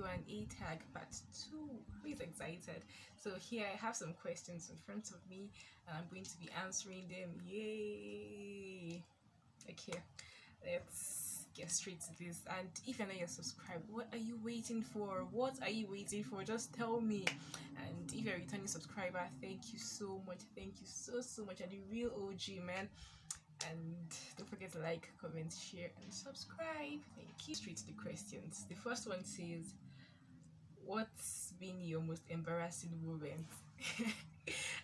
Q&A tag part 2. Who is excited? So here I have some questions in front of me and I'm going to be answering them. Yay! Okay, let's get straight to this. And if you're not yet subscribed, what are you waiting for? What are you waiting for? Just tell me. And if you're a returning subscriber, thank you so much. Thank you so much. You're the real OG, man. And don't forget to like, comment, share, and subscribe. Thank you. Straight to the questions. The first one says, what's been your most embarrassing moment?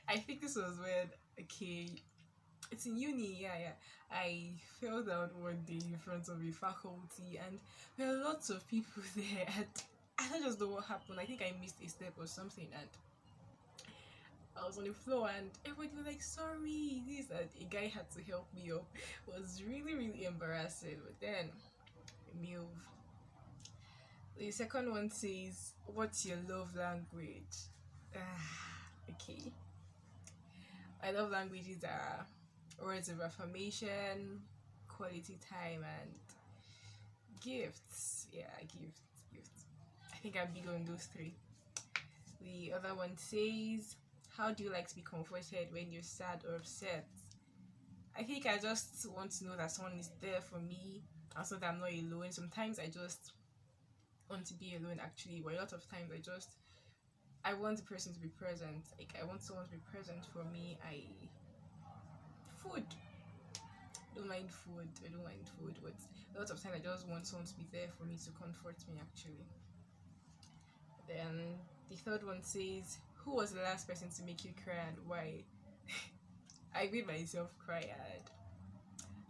I think this was when, okay, it's in uni, yeah. I fell down one day in front of a faculty, and there were lots of people there, and I don't just know what happened. I think I missed a step or something, and I was on the floor, and everybody was like, "Sorry, this," and a guy had to help me up. It was really embarrassing, but then move. The second one says, "What's your love language?" Okay. My love languages are words of affirmation, quality time, and gifts. Yeah, gifts. I think I'm big on those three. The other one says, how do you like to be comforted when you're sad or upset? I think I just want to know that someone is there for me and so that I'm not alone. Sometimes I just want to be alone actually, but a lot of times I want the person to be present. Like I want someone to be present for me. Food. I don't mind food, but a lot of times I just want someone to be there for me to comfort me actually. Then the third one says, who was the last person to make you cry and why? I made myself cry, and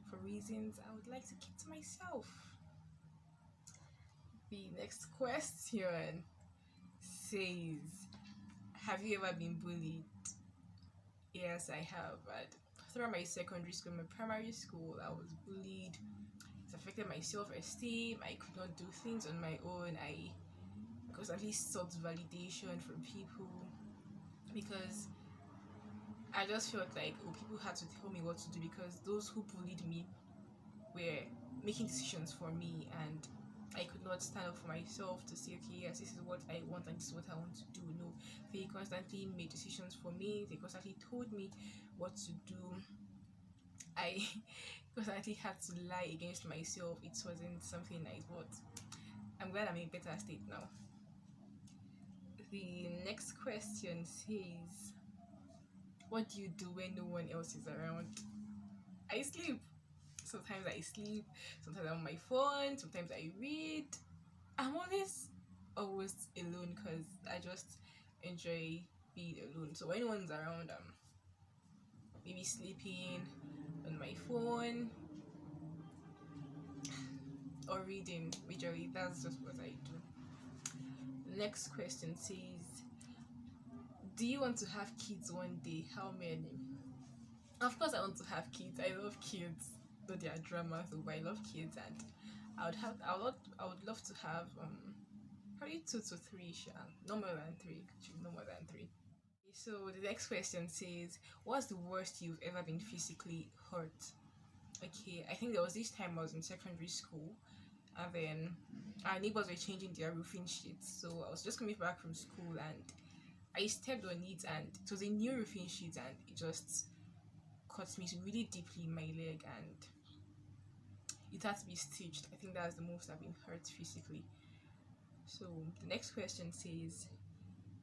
for reasons I would like to keep to myself. The next question says, have you ever been bullied? Yes, I have. But throughout my secondary school, my primary school, I was bullied. It affected my self-esteem. I could not do things on my own. I constantly sought validation from people because I just felt like people had to tell me what to do because those who bullied me were making decisions for me, and I could not stand up for myself to say, okay, yes, this is what I want and this is what I want to do. No, they constantly made decisions for me. They constantly told me what to do. I constantly had to lie against myself. It wasn't something nice, but I'm glad I'm in a better state now. The next question says, what do you do when no one else is around? I sleep. Sometimes I sleep, sometimes I'm on my phone, sometimes I read. I'm always alone because I just enjoy being alone. So when anyone's around, I'm maybe sleeping on my phone or reading. Majorly, that's just what I do. Next question says, do you want to have kids one day? How many? Of course I want to have kids. I love kids. Though they are drama, so I love kids, and I would love to have probably 2 to 3, no more than 3, actually, no more than 3. So the next question says, what's the worst you've ever been physically hurt? Okay, I think there was this time I was in secondary school, and then our neighbors were changing their roofing sheets. So I was just coming back from school, and I stepped on it, and it was a new roofing sheet, and it just cut me really deeply in my leg, and it had to be stitched. I think that's the most I've been hurt physically. So the next question says,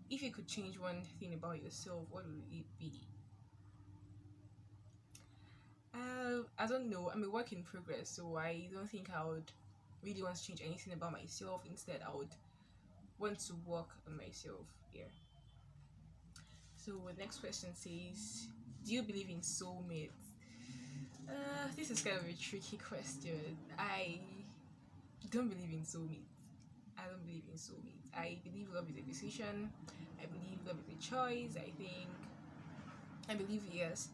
if you could change one thing about yourself, what would it be? I don't know. I'm a work in progress, so I don't think I would really want to change anything about myself. Instead, I would want to work on myself. Yeah. So the next question says, do you believe in soulmates? This is kind of a tricky question. I don't believe in soulmates. I don't believe in soulmates. I believe love is a decision. I believe love is a choice. I believe, yes,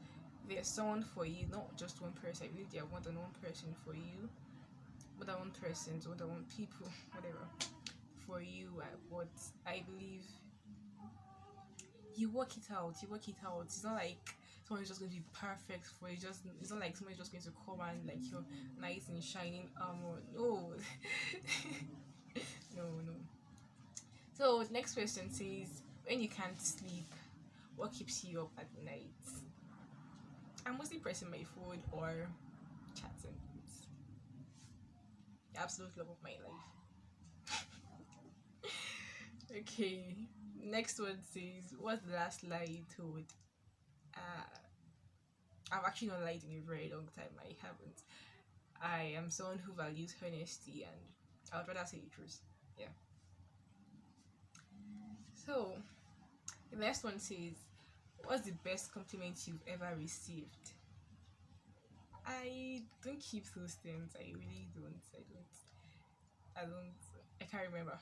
there's someone for you, not just one person. I believe there are more than one person for you. More than one person, more than one people, whatever, for you. But I believe you work it out. It's not like someone's just going to be perfect for you. It's not like someone's just going to come and like you're nice and shining armor. No. No. So the next question says, when you can't sleep, what keeps you up at night? I'm mostly pressing my phone or chatting. It's the absolute love of my life. Okay. Next one says, what's the last lie you told? Uh, I've actually not lied in a very long time. I haven't. I am someone who values honesty, and I would rather say the truth. Yeah. So the next one says, what's the best compliment you've ever received? I don't keep those things. I really don't. I can't remember.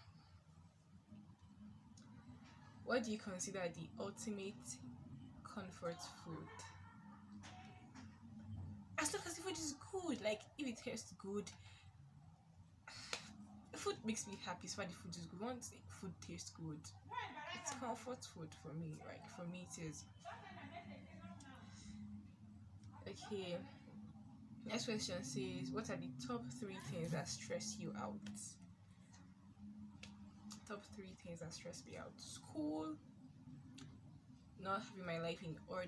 What do you consider the ultimate comfort food? As long as the food is good, like if it tastes good, food makes me happy. So the food is good. Once the food tastes good, it's comfort food for me. Right? For me, it is. Okay. Next question says, what are the top 3 things that stress you out? Top 3 things that stress me out: school, not having my life in order,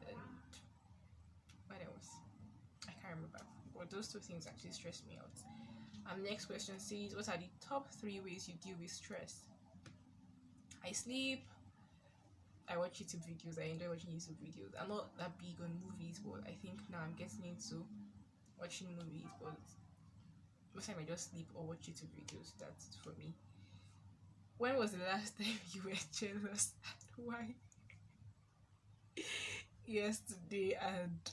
and what else? I can't remember. But those 2 things actually stress me out. Next question says, what are the top 3 ways you deal with stress? I sleep. I watch YouTube videos. I enjoy watching YouTube videos. I'm not that big on movies, but I think now I'm getting into watching movies. But most time I just sleep or watch YouTube videos. That's it for me. When was the last time you were jealous and why? Yesterday, and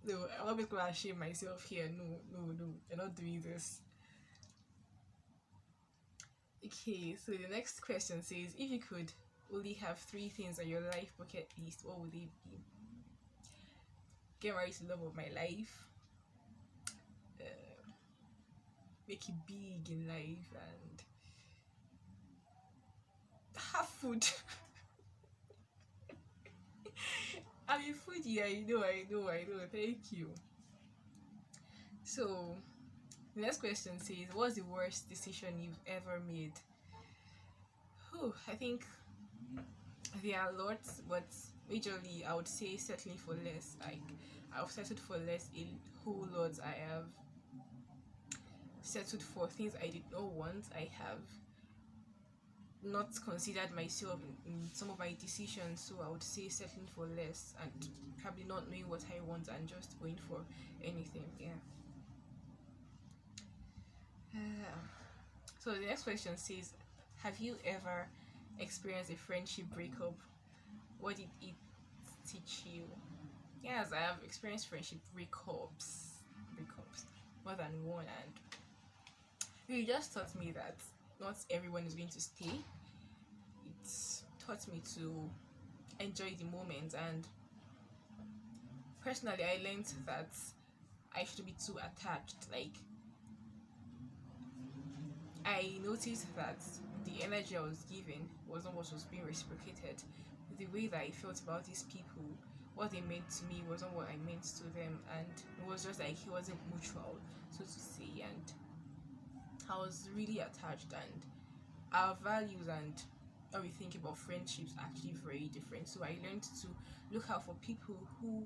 no, I'm not going to shame myself here. No, you're not doing this. Okay, so the next question says, if you could only have 3 things on your life bucket list, what would they be? Get married to the love of my life, make it big in life, and have food. I'm a foodie. I know. Thank you. So the next question says, what's the worst decision you've ever made? I think there are lots, but majorly I would say settling for less. Like, I've settled for less a whole lot. I have settled for things I did not want. I have not considered myself in some of my decisions, so I would say settling for less and probably not knowing what I want and just going for anything. Yeah. So the next question says, have you ever experienced a friendship breakup? What did it teach you? Yes, I have experienced friendship breakups more than one, and it just taught me that not everyone is going to stay. It taught me to enjoy the moment, and personally I learned that I shouldn't be too attached. Like, I noticed that the energy I was giving wasn't what was being reciprocated. The way that I felt about these people, what they meant to me wasn't what I meant to them, and it was just like it wasn't mutual, so to say. And I was really attached, and our values and how we think about friendships are actually very different. So I learned to look out for people who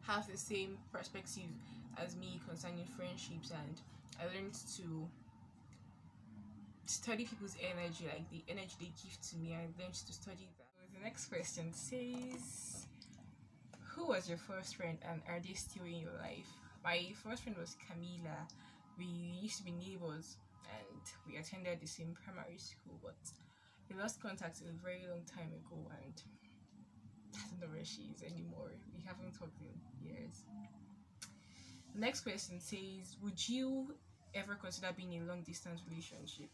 have the same perspective as me concerning friendships, and I learned to study people's energy, like the energy they give to me. I learned to study that. So the next question says, who was your first friend and are they still in your life? My first friend was Camila. We used to be neighbors and we attended the same primary school, but we lost contact a very long time ago, and I don't know where she is anymore. We haven't talked in years. The next question says, would you ever consider being in a long distance relationship?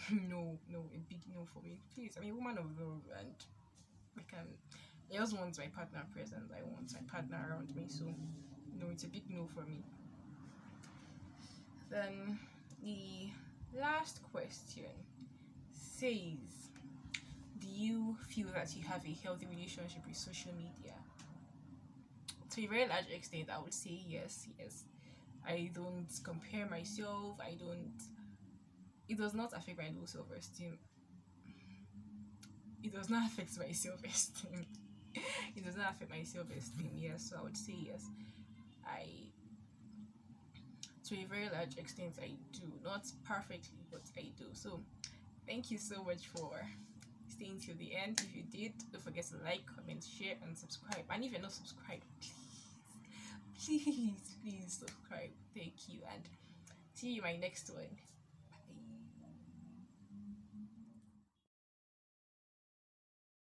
No, a big no for me. Please, I'm a woman of love, and I just want my partner present. I want my partner around me, so no, it's a big no for me. Then the last question says, do you feel that you have a healthy relationship with social media? To a very large extent, I would say yes. I don't compare myself. I don't. It does not affect my low self esteem. It does not affect my self esteem. It does not affect my self esteem. Yes, so I would say yes. I, to a very large extent, I do. Not perfectly, but I do. So thank you so much for staying till the end. If you did, don't forget to like, comment, share, and subscribe. And if you're not subscribed, please, please subscribe. Thank you, and see you in my next one.